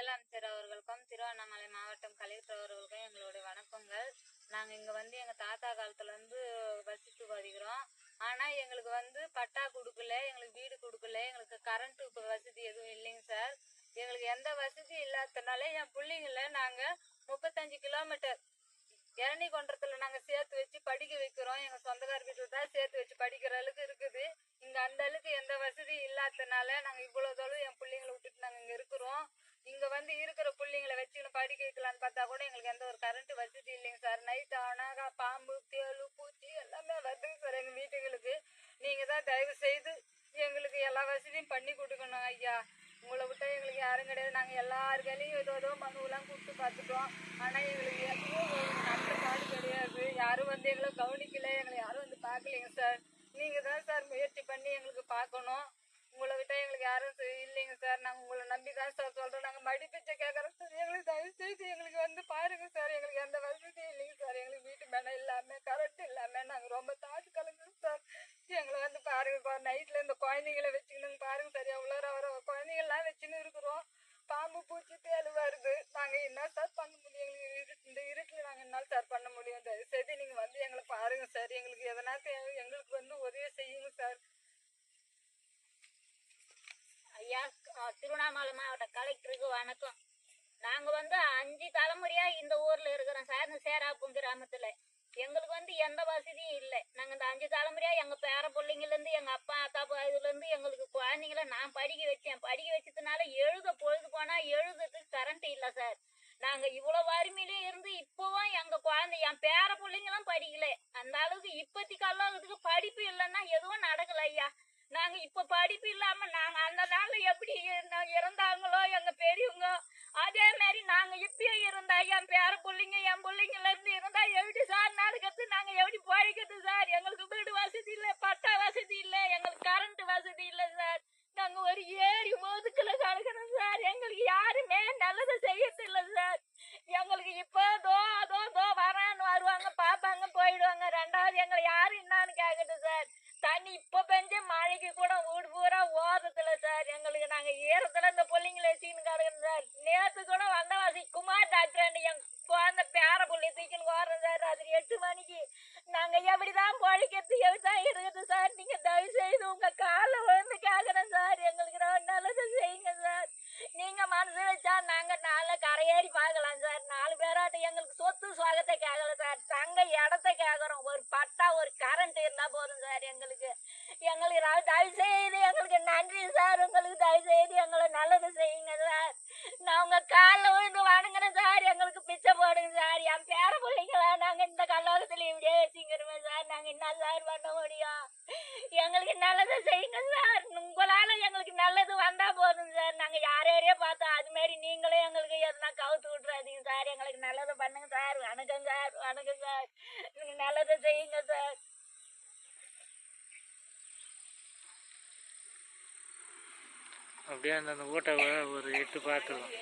முதலமைச்சர் அவர்களுக்கும் திருவண்ணாமலை மாவட்டம் கலெக்டர் அவர்களுக்கும் எங்களுடைய வணக்கங்கள். நாங்கள் இங்கே வந்து எங்கள் தாத்தா காலத்துலேருந்து வசித்து வருகிறோம். ஆனால் எங்களுக்கு பட்டா கொடுக்கல, எங்களுக்கு வீடு கொடுக்கல, எங்களுக்கு கரண்ட்டு வசதி எதுவும் இல்லைங்க சார். எங்களுக்கு எந்த வசதி இல்லாததுனால என் பிள்ளைங்கள நாங்கள் 35 கிலோமீட்டர் இரணி கொன்றத்தில் நாங்கள் சேர்த்து வச்சு படிக்க வைக்கிறோம். எங்கள் சொந்தக்கார வீட்டில் தான் சேர்த்து வச்சு படிக்கிற அளவுக்கு இருக்குது. இங்கே அந்த அளவுக்கு எந்த வசதி இல்லாததுனால நாங்கள் இவ்வளோ தூரம் என் பிள்ளைங்களை விட்டுட்டு நாங்கள் இங்கே இருக்கிறோம். இங்கே இருக்கிற பிள்ளைங்களை வச்சுன்னு படிக்க வைக்கலான்னு பார்த்தா கூட எங்களுக்கு எந்த ஒரு கரண்ட் வசதி இல்லைங்க சார். நைட்டு ஆனால் பாம்பு, தேளு, பூச்சி எல்லாமே வருதுங்க சார் எங்கள் வீட்டுங்களுக்கு. நீங்கள் தான் தயவு செய்து எங்களுக்கு எல்லா வசதியும் பண்ணி கொடுக்கணும் ஐயா. உங்களை விட்டால் எங்களுக்கு யாரும் கிடையாது. நாங்கள் எல்லாருக்கையிலையும் ஏதோ மனுவெல்லாம் கொடுத்து பார்த்துட்டோம். ஆனால் எங்களுக்கு எதுவும் நல்ல பாடு கிடையாது. யாரும் எங்களை கவனிக்கல, எங்களை யாரும் பார்க்கலைங்க சார். நீங்கள் தான் சார் முயற்சி பண்ணி எங்களுக்கு பார்க்கணும். உங்களை விட்டால் எங்களுக்கு யாரும் இல்லைங்க சார். நாங்கள் உங்களை நம்பி தான் சார் சொல்கிறோம். நாங்கள் மடிப்பிச்சை கேட்குறோம் சார். எங்களுக்கு தயவு செய்து எங்களுக்கு பாருங்கள் சார். எங்களுக்கு எந்த வசதியும் இல்லைங்க சார். எங்களுக்கு வீட்டு மேலே இல்லாமல் கரண்ட் இல்லாமல் நாங்கள் ரொம்ப தாட்டு கலங்குறோம் சார். எங்களை பாருங்க, நைட்டில் இந்த குழந்தைங்களை வச்சுக்கணுங்க பாருங்க சார். எவ்வளோ வர குழந்தைங்கள்லாம் வச்சுன்னு இருக்கிறோம். பாம்பு, பூச்சி, தேளு வருது. நாங்கள் என்ன சார் பண்ண முடியும்? எங்களுக்கு இந்த இருட்டில் நாங்கள் என்ன சார் பண்ண முடியும்? தயவு செய்து நீங்கள் எங்களை பாருங்க சார். எங்களுக்கு எதனா தேவை, எங்களுக்கு உதவி செய்யுங்க சார். ஐயா, திருவண்ணாமலை மாவட்ட கலெக்டருக்கு வணக்கம். நாங்கள் 5 தலைமுறையா இந்த ஊர்ல இருக்கிறோம் சார். இந்த சேராப்பூம் கிராமத்துல எங்களுக்கு எந்த வசதியும் இல்லை. நாங்கள் இந்த 5 தலைமுறையா எங்க பேர பிள்ளைங்கலேருந்து எங்க அப்பா அத்தா இதுலேருந்து எங்களுக்கு குழந்தைங்கள நான் படிக்க வச்சேன். படிக்க வச்சதுனால பொழுது போனா எழுதுறதுக்கு கரண்ட் இல்லை சார். நாங்க இவ்வளவு வறுமையிலே இருந்து இப்பவும் எங்க குழந்தை என் பேர பிள்ளைங்களும் படிக்கல. அந்த அளவுக்கு இப்போதைக்கு அளவுக்கு படிப்பு இல்லைன்னா எதுவும் நடக்கல ஐயா. நாங்க இப்ப படிப்பு இல்லாம நாங்க அந்த நாள்ல எப்படி இருந்தாங்களோ எங்க பெரியவங்க, அதே மாதிரி நாங்க இப்பயும் இருந்தா என் பேர பிள்ளைங்க என் பிள்ளைங்கல இருந்து இருந்தா எப்படி சார் நடக்கிறது? நாங்க எப்படி படிக்கிறது சார்? எங்களுக்கு வீடு வசதி இல்லை, பட்டா வசதி இல்லை, எங்களுக்கு கரண்ட் வசதி இல்லை சார். நாங்க ஒரு ஏரி ஒதுக்கல கிடக்கணும் சார். எங்களுக்கு யாருமே நல்லதை செய்யறது இல்லை சார். எங்களுக்கு இப்போ அதோ வரான்னு வருவாங்க, பாப்பாங்க, போயிடுவாங்க. ரெண்டாவது எங்களை யாரு என்னான்னு கேக்குது சார். தண்ணி இப்ப பெஞ்ச மழைக்கு கூட வீடு பூரா ஓதத்துல சார். எங்களுக்கு நாங்க ஈரத்துல இந்த பிள்ளைங்களை வச்சுன்னு கிடக்கணும் சார். நேற்று கூட வந்தவாசி குமார் டாக்டர் என் குழந்தை பேர பிள்ளை தூக்கின்னு ஓடுறோம் சார். ராத்திரி 8 மணிக்கு. நாங்க எப்படிதான் பொழைக்கிறது, எப்படிதான் இருக்குது சார்? நீங்க தயவு செய்து உங்க காலில் விழுந்து கேட்கறேன் சார். எங்களுக்கு நல்லது செய்யுங்க சார். நீங்க மனசு வச்சா நாங்க நாளை கரையேறி பார்க்கலாம் சார். 4 பேராட்ட எங்களுக்கு சொத்து சுவாகத்தை கேட்கல சார். தங்க இடத்த கேட்கறோம். ஒரு பட்டா, ஒரு கரண்ட் இருந்தா போதும் சார். எங்களுக்கு தயவு செய்து எங்களுக்கு நன்றி சார். உங்களுக்கு தயவு செய்து எங்களை நல்லது செய்யுங்க சார். நான் உங்க காலில் விழுந்து வணங்குறேன் சார். எங்களுக்கு பிச்சை போடுங்க சார். என் பேர பிள்ளைங்களா நாங்க இந்த கல்லோகத்துல இப்படியே வச்சுக்கிறோம் சார். நாங்க என்ன சார் பண்ண முடியும்? எங்களுக்கு நல்லதை செய்யுங்க சார். உங்களால எங்களுக்கு நல்லது வந்தா போதும் சார். நாங்க யாரையே பார்த்தோம் அது மாதிரி நீங்களே எங்களுக்கு எதனா கவுத்து விட்டுறாதீங்க சார். எங்களுக்கு நல்லது பண்ணுங்க சார். வணக்கம் சார், வணக்கம் சார். நீங்க நல்லதை செய்யுங்க சார். அப்படியே அந்த ஊட்ட ஒரு 8 பார்த்துருவோம்.